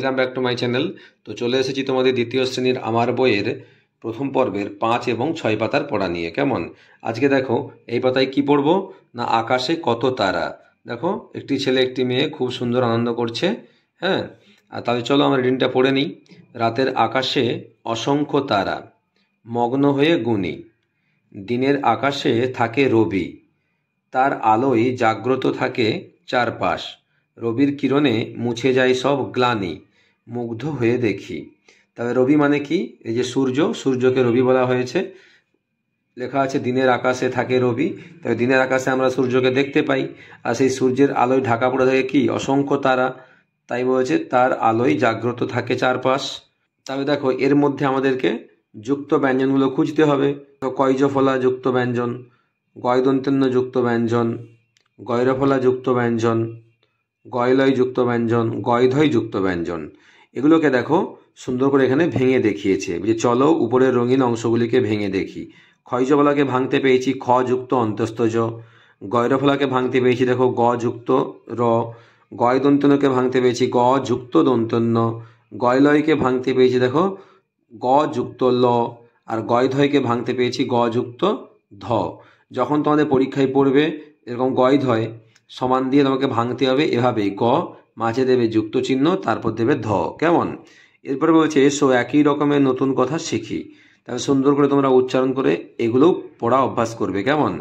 Welcome back to my channel. তো চলে এসেছি তোমাদের দ্বিতীয় শ্রেণীর আমার বইয়ের প্রথম পর্বের 5 এবং 6 পাতার পড়া নিয়ে। কেমন? আজকে দেখো এই পাতায় কি পড়বো না, আকাশে কত তারা। দেখো একটি ছেলে একটি মেয়ে খুব সুন্দর আনন্দ করছে। হ্যাঁ, আর তাহলে চলো আমরা রিডিংটা পড়ে নিই। রাতের আকাশে অসংখ্য তারা, মগ্ন হয়ে গুনি। দিনের আকাশে থাকে রবি, তার আলোয় জাগ্রত থাকে চারপাশ। রবির কিরণে মুছে যায় সব গ্লানি, মুগ্ধ হয়ে দেখি। তবে রবি মানে কি? এই যে সূর্য, সূর্যকে রবি বলা হয়েছে। লেখা আছে দিনের আকাশে থাকে রবি, তবে দিনের আকাশে আমরা সূর্যকে দেখতে পাই, আর সেই সূর্যের আলোয় ঢাকা পড়ে থাকে কি? অসংখ্য তারা। তাই বলেছে তার আলোয় জাগ্রত থাকে চারপাশ। তবে দেখো এর মধ্যে আমাদেরকে যুক্ত ব্যঞ্জনগুলো খুঁজতে হবে। তো কয়জফলা যুক্ত ব্যঞ্জন, গয়দন্তেন্য যুক্ত ব্যঞ্জন, গয়রফলা যুক্ত ব্যঞ্জন, গয়লয় যুক্ত ব্যঞ্জন, গয়ধয় যুক্ত ব্যঞ্জন। এগুলোকে দেখো সুন্দর করে এখানে ভেঙে দেখিয়েছে। যে চলো উপরের রঙিন অংশগুলিকে ভেঙে দেখি। ক্ষয়জফলাকে ভাঙতে পেয়েছি খ যুক্ত অন্তস্থ জ। গয়রফলাকে ভাঙতে পেয়েছি দেখো গ যুক্ত র। গয়দন্তন্যকে ভাঙতে পেয়েছি গ যুক্ত দন্তন্য। গয়লয়কে ভাঙতে পেয়েছি দেখো গ যুক্ত ল। আর গয়ধয়কে ভাঙতে পেয়েছি গ যুক্ত ধ। যখন তোমাদের পরীক্ষায় পড়বে এরকম গয়ধয় সমান দিয়ে তোমাকে ভাঙতে হবে এভাবেই, গ মাঝে দেবে যুক্ত চিহ্ন, তারপর দেবে ধ। কেমন? এরপরে বলছে এসো একই রকমের নতুন কথা শিখি। তাহলে সুন্দর করে তোমরা উচ্চারণ করে এগুলোও পড়া অভ্যাস করবে। কেমন?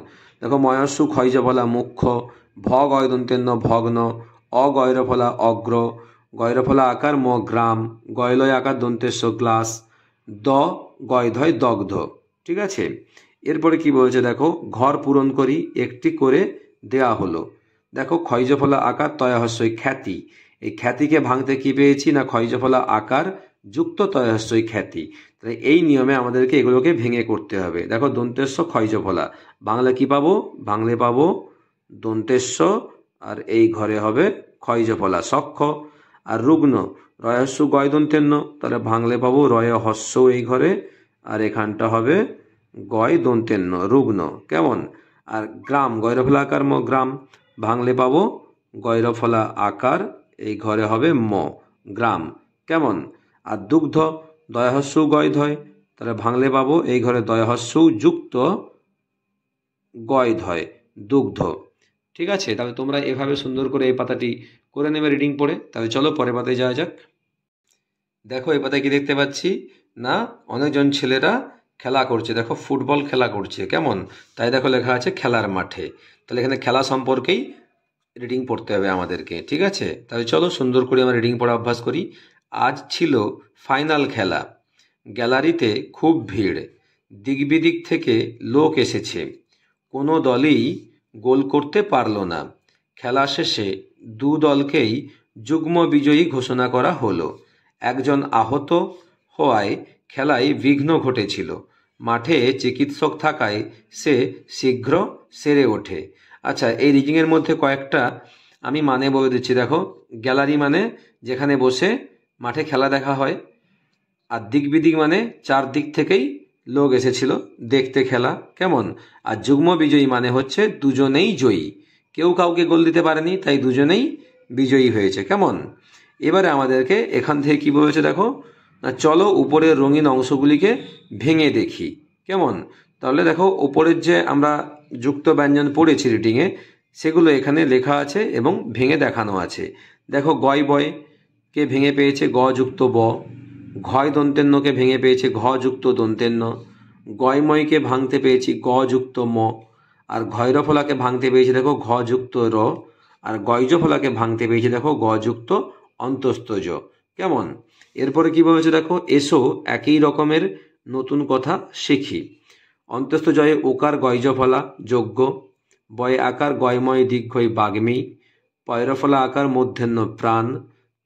দেখো ময়স্যু ক্ষয়জফলা মুখ্য, ভ গয়দন্তেন্য ভগ্ন, অগয়রফলা অগ্র, গয়রফলা আকার ম গ্রাম, গয়লয় আকার দন্তেস্য গ্লাস, দ গয়ধয় দগ্ধ। ঠিক আছে? এরপরে কি বলছে দেখো, ঘর পূরণ করি একটি করে দেয়া হলো। দেখো ক্ষয়জফলা আকার তয়াহস্যই খ্যাতি। এই খ্যাতিকে ভাঙতে কি পেয়েছি না ক্ষয়জফলা আকার যুক্ত তয়াহস্যই খ্যাতি। তাহলে এই নিয়মে আমাদেরকে এগুলোকে ভেঙে করতে হবে। দেখো দন্তেস্য ক্ষয়জফলা, বাংলা কি পাবো? বাংলা পাবো দন্তেস্য, আর এই ঘরে হবে ক্ষয়জফলা সক্ষ। আর রুগ্ন রয়স্য গয়দন্তেন্য, তাহলে ভাঙলে পাবো রয় হস্য এই ঘরে, আর এখানটা হবে গয় দন্তেন্য রুগ্ন। কেমন? আর গ্রাম গয়রফলা আকার ম গ্রাম, ভাঙলে পাবো গয়রফলা আকার এই ঘরে হবে ম গ্রাম। কেমন? আর দুগ্ধ দয়হস্য গয়ধয়, তাহলে ভাঙলে পাবো এই ঘরে দয়হস্য যুক্ত গয়ধয় দুগ্ধ। ঠিক আছে? তাহলে তোমরা এভাবে সুন্দর করে এই পাতাটি করে নেবে রিডিং পড়ে। তাহলে চলো পরের পাতায় যাওয়া যাক। দেখো এই পাতায় কি দেখতে পাচ্ছি না, অনেকজন ছেলেরা খেলা করছে। দেখো ফুটবল খেলা করছে। কেমন? তাই দেখো লেখা আছে খেলার মাঠে। তাহলে এখানে খেলা সম্পর্কেই রিডিং পড়তে হবে আমাদেরকে। ঠিক আছে? তাহলে চলো সুন্দর করে আমরা রিডিং পড়া অভ্যাস করি। আজ ছিল ফাইনাল খেলা, গ্যালারিতে খুব ভিড়, দিক বিদিক থেকে লোক এসেছে, কোনো দলই গোল করতে পারল না। খেলা শেষে দু দলকেই যুগ্ম বিজয়ী ঘোষণা করা হলো। একজন আহত হওয়ায় খেলায় বিঘ্ন ঘটেছিল, মাঠে চিকিৎসক থাকায় সে শীঘ্র সেরে ওঠে। আচ্ছা, এই রিডিংয়ের মধ্যে কয়েকটা আমি মানে বলে দিচ্ছি। দেখো গ্যালারি মানে যেখানে বসে মাঠে খেলা দেখা হয়, আর দিক বিদিক মানে চারদিক থেকেই লোক এসেছিল দেখতে খেলা। কেমন? আর যুগ্ম বিজয়ী মানে হচ্ছে দুজনেই জয়ী, কেউ কাউকে গোল দিতে পারেনি, তাই দুজনেই বিজয়ী হয়েছে। কেমন? এবারে আমাদেরকে এখান থেকে কি বলেছে দেখো না, চলো উপরের রঙিন অংশগুলিকে ভেঙে দেখি। কেমন? তাহলে দেখো উপরের যে আমরা যুক্ত ব্যঞ্জন পড়েছি রিডিংয়ে, সেগুলো এখানে লেখা আছে এবং ভেঙে দেখানো আছে। দেখো গয় বয় কে ভেঙে পেয়েছে গ যুক্ত ব, ঘয় দন্তেন্যকে ভেঙে পেয়েছে ঘ যুক্ত দন্তেন্য, গয়ময়কে ভাঙতে পেয়েছি গ যুক্ত ম, আর ঘয়রফলাকে ভাঙতে পেয়েছি দেখো ঘ যুক্ত র, আর গয়জফলাকে ভাঙতে পেয়েছি দেখো গ যুক্ত অন্তস্থ জ। কেমন? এরপরে কি বলেছে দেখো, এসো একই রকমের নতুন কথা শিখি। অন্তস্থ জয়ে ওকার গয়জফলা যোগ্য, বয় আকার গয়ময় দীর্ঘই বাগ্মী, পয়রফলা আকার মধ্যাহ্ন প্রাণ,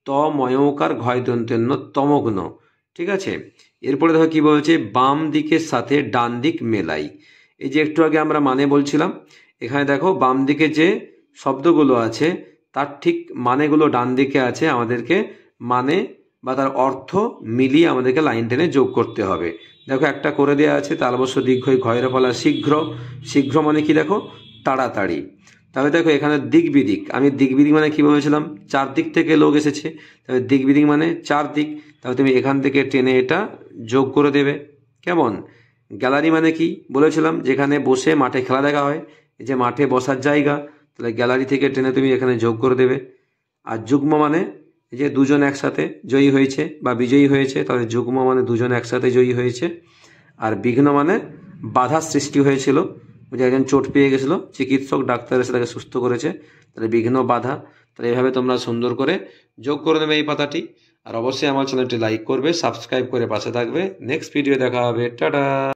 ত ময়োকার ঘয় দন্তেন্য তমগ্ন। ঠিক আছে? এরপরে দেখো কি বলছে, বাম দিকের সাথে ডান দিক মেলাই। এই যে একটু আগে আমরা মানে বলছিলাম, এখানে দেখো বাম দিকে যে শব্দগুলো আছে তার ঠিক মানেগুলো ডান দিকে আছে। আমাদেরকে মানে বা তার অর্থ মিলিয়ে আমাদেরকে লাইন টেনে যোগ করতে হবে। দেখো একটা করে দেওয়া আছে তালবস্য দীর্ঘই ঘয়রফলা শীঘ্র। শীঘ্র মানে কি দেখো তাড়াতাড়ি। তাহলে দেখো এখানে দিক বিদিক, আমি দিক বিদিক মানে কি বলেছিলাম, চারদিক থেকে লোক এসেছে, তাহলে দিক বিদিক মানে চারদিক। তাহলে তুমি এখান থেকে টেনে এটা যোগ করে দেবে। কেমন? গ্যালারি মানে কি বলেছিলাম, যেখানে বসে মাঠে খেলা দেখা হয়, এই যে মাঠে বসার জায়গা, তাহলে গ্যালারি থেকে টেনে তুমি এখানে যোগ করে দেবে। আর যুগ্ম মানে এই যে দুজন একসাথে জয়ী হয়েছে বা বিজয়ী হয়েছে, তাহলে যুগ্ম মানে দুজন একসাথে জয়ী হয়েছে। আর বিঘ্ন মানে বাধার সৃষ্টি হয়েছিল, যে একজন চোট পেয়ে গেছিলো, চিকিৎসক ডাক্তার এসে তাকে সুস্থ করেছে, তাহলে বিঘ্ন বাধা। তাহলে এইভাবে তোমরা সুন্দর করে যোগ করে নেবে এই পাতাটি। আর অবশ্যই আমার চ্যানেলটি লাইক করবে, সাবস্ক্রাইব করে পাশে থাকবে। নেক্সট ভিডিও দেখা হবে। টাটা।